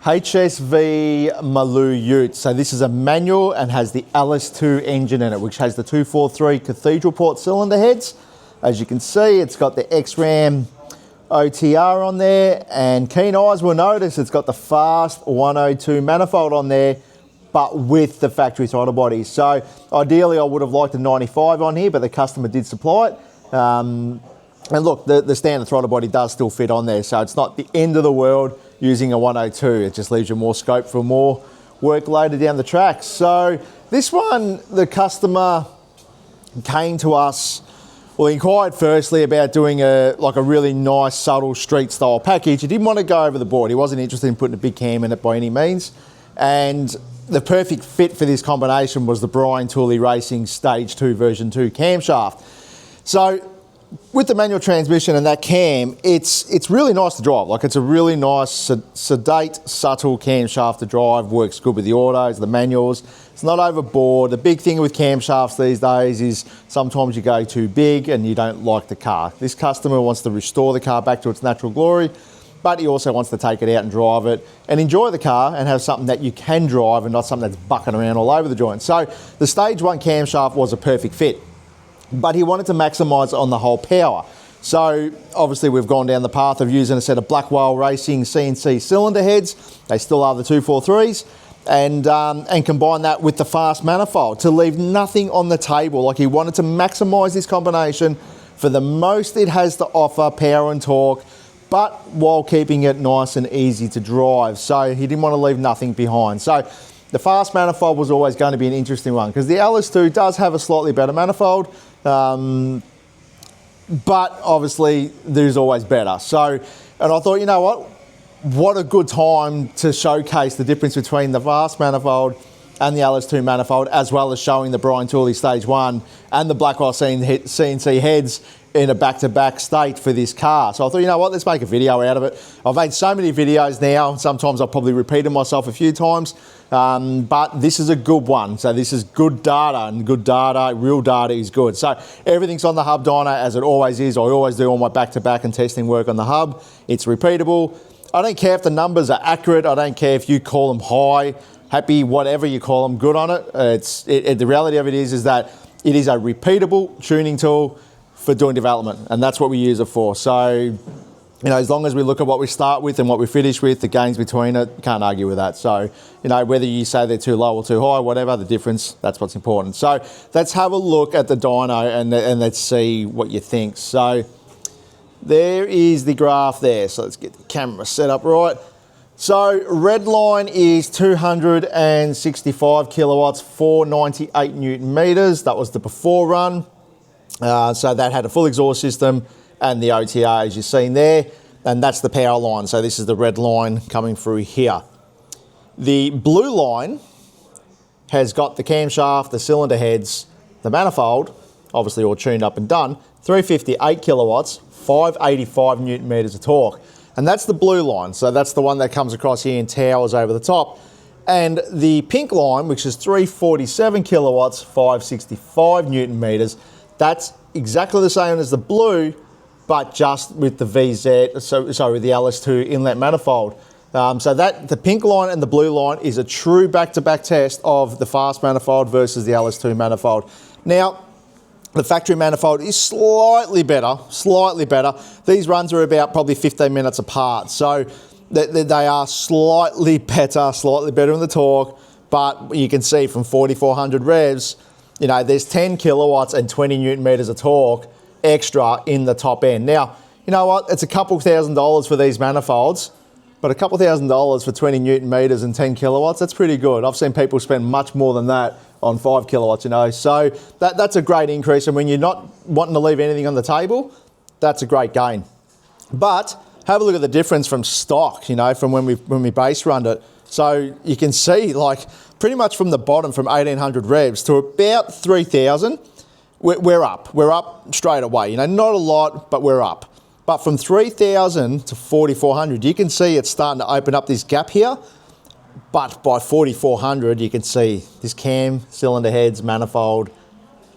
HSV Maloo Ute. So this is a manual and has the LS2 engine in it, which has the 243 cathedral port cylinder heads. As you can see, it's got the X-Ram OTR on there, and keen eyes will notice it's got the fast 102 manifold on there, but with the factory throttle body. So ideally I would have liked a 95 on here, but the customer did supply it. And look, the standard throttle body does still fit on there, so it's not the end of the world using a 102. It just leaves you more scope for more work later down the track. So this one, the customer came to us, well, he inquired firstly about doing a really nice, subtle street style package. He didn't want to go over the board. He wasn't interested in putting a big cam in it by any means. And the perfect fit for this combination was the Tooley Racing Stage 2 version 2 camshaft. So with the manual transmission and that cam, it's really nice to drive. Like, it's a really nice, sedate, subtle camshaft to drive. Works good with the autos, the manuals. It's not overboard. The big thing with camshafts these days is sometimes you go too big and you don't like the car. This customer wants to restore the car back to its natural glory, but he also wants to take it out and drive it and enjoy the car and have something that you can drive and not something that's bucking around all over the joint. So the Stage 1 camshaft was a perfect fit, but he wanted to maximise on the whole power. So obviously we've gone down the path of using a set of Blackwell Racing CNC cylinder heads. They still are the 243s, and combine that with the fast manifold to leave nothing on the table. Like, he wanted to maximise this combination for the most it has to offer, power and torque, but while keeping it nice and easy to drive. So he didn't want to leave nothing behind. So the fast manifold was always going to be an interesting one, because the LS2 does have a slightly better manifold, but obviously there's always better. So, and I thought, you know what a good time to showcase the difference between the fast manifold and the LS2 manifold, as well as showing the Tooley Stage 1 and the Blackwell CNC heads in a back-to-back state for this car. So I thought, you know what, let's make a video out of it. I've made so many videos now, sometimes I've probably repeated myself a few times, but this is a good one. So this is good data, and good data, real data is good. So everything's on the hub dyno, as it always is. I always do all my back-to-back and testing work on the hub. It's repeatable. I don't care if the numbers are accurate. I don't care if you call them high, happy, whatever you call them, good on it. The reality of it is that it is a repeatable tuning tool for doing development, and that's what we use it for. So, you know, as long as we look at what we start with and what we finish with, the gains between it, can't argue with that. So, you know, whether you say they're too low or too high, whatever, the difference, that's what's important. So let's have a look at the dyno and let's see what you think. So there is the graph there. So let's get the camera set up right. So red line is 265 kilowatts, 498 Newton meters. That was the before run. So that had a full exhaust system and the OTR, as you've seen there, and that's the power line. So this is the red line coming through here. The blue line has got the camshaft, the cylinder heads, the manifold, obviously all tuned up and done, 358 kilowatts, 585 Newton meters of torque. And that's the blue line. So that's the one that comes across here and towers over the top. And the pink line, which is 347 kilowatts, 565 Newton meters, that's exactly the same as the blue, but just with the VZ, sorry, with the LS2 inlet manifold. So that the pink line and the blue line is a true back-to-back test of the fast manifold versus the LS2 manifold. Now, the factory manifold is slightly better, slightly better. These runs are about probably 15 minutes apart. So they are slightly better in the torque, but you can see from 4,400 revs, you know, there's 10 kilowatts and 20 Newton meters of torque extra in the top end. Now, you know what? It's a couple $1,000s for these manifolds, but a couple $1,000s for 20 Newton meters and 10 kilowatts, that's pretty good. I've seen people spend much more than that on 5 kilowatts, you know. So that's a great increase. And when you're not wanting to leave anything on the table, that's a great gain. But have a look at the difference from stock, you know, from when we base run it. So you can see, like, pretty much from the bottom, from 1,800 revs to about 3,000, we're up. We're up straight away. You know, not a lot, but we're up. But from 3,000 to 4,400, you can see it's starting to open up this gap here. But by 4,400, you can see this cam, cylinder heads, manifold,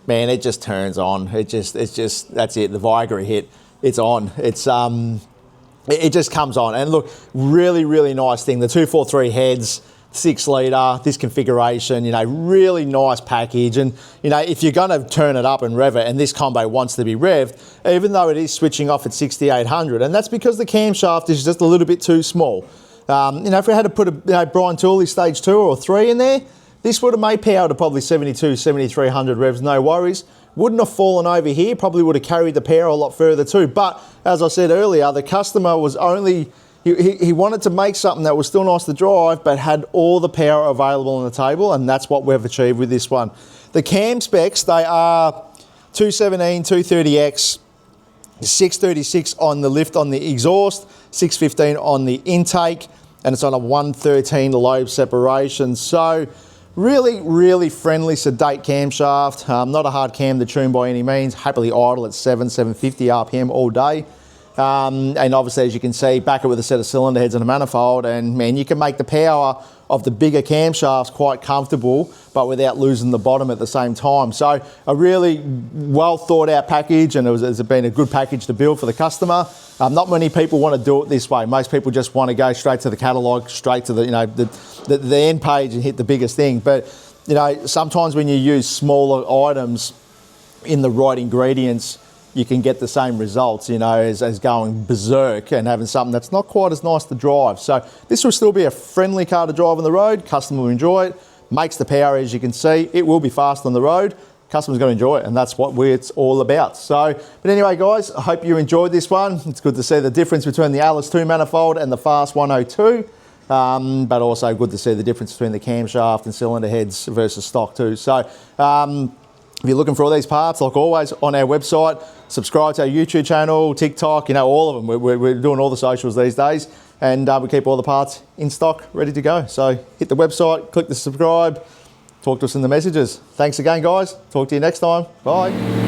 man, it just turns on. It's just, that's it. The Viagra hit, it's on. It's, it just comes on. And look, really, really nice thing. The 243 heads, 6 litre, this configuration, you know, really nice package. And, you know, if you're going to turn it up and rev it, and this combo wants to be revved, even though it is switching off at 6,800, and that's because the camshaft is just a little bit too small. You know, if we had to put a Brian Tooley stage 2 or 3 in there, this would have made power to probably 72, 7,300 revs, no worries. Wouldn't have fallen over here, probably would have carried the power a lot further too. But as I said earlier, the customer was only, he wanted to make something that was still nice to drive, but had all the power available on the table, and that's what we've achieved with this one. The cam specs, they are 217, 230X, 636 on the lift on the exhaust, 615 on the intake, and it's on a 113 lobe separation. So really, really friendly, sedate camshaft. Not a hard cam to tune by any means. Happily idle at 750 RPM all day. And obviously, as you can see, back it with a set of cylinder heads and a manifold, and man, you can make the power of the bigger camshafts quite comfortable, but without losing the bottom at the same time. So a really well thought out package, and it's been a good package to build for the customer. Not many people want to do it this way. Most people just want to go straight to the catalogue, straight to the, you know, the end page and hit the biggest thing. But, you know, sometimes when you use smaller items in the right ingredients, you can get the same results, you know, as going berserk and having something that's not quite as nice to drive. So this will still be a friendly car to drive on the road. Customer will enjoy it. Makes the power, as you can see. It will be fast on the road. Customer's going to enjoy it, and that's what it's all about. So, but anyway, guys, I hope you enjoyed this one. It's good to see the difference between the LS2 manifold and the Fast 102. But also good to see the difference between the camshaft and cylinder heads versus stock too. So, if you're looking for all these parts, like always, on our website, subscribe to our YouTube channel, TikTok, you know, all of them. We're doing all the socials these days, and we keep all the parts in stock, ready to go. So hit the website, click the subscribe, talk to us in the messages. Thanks again, guys. Talk to you next time. Bye.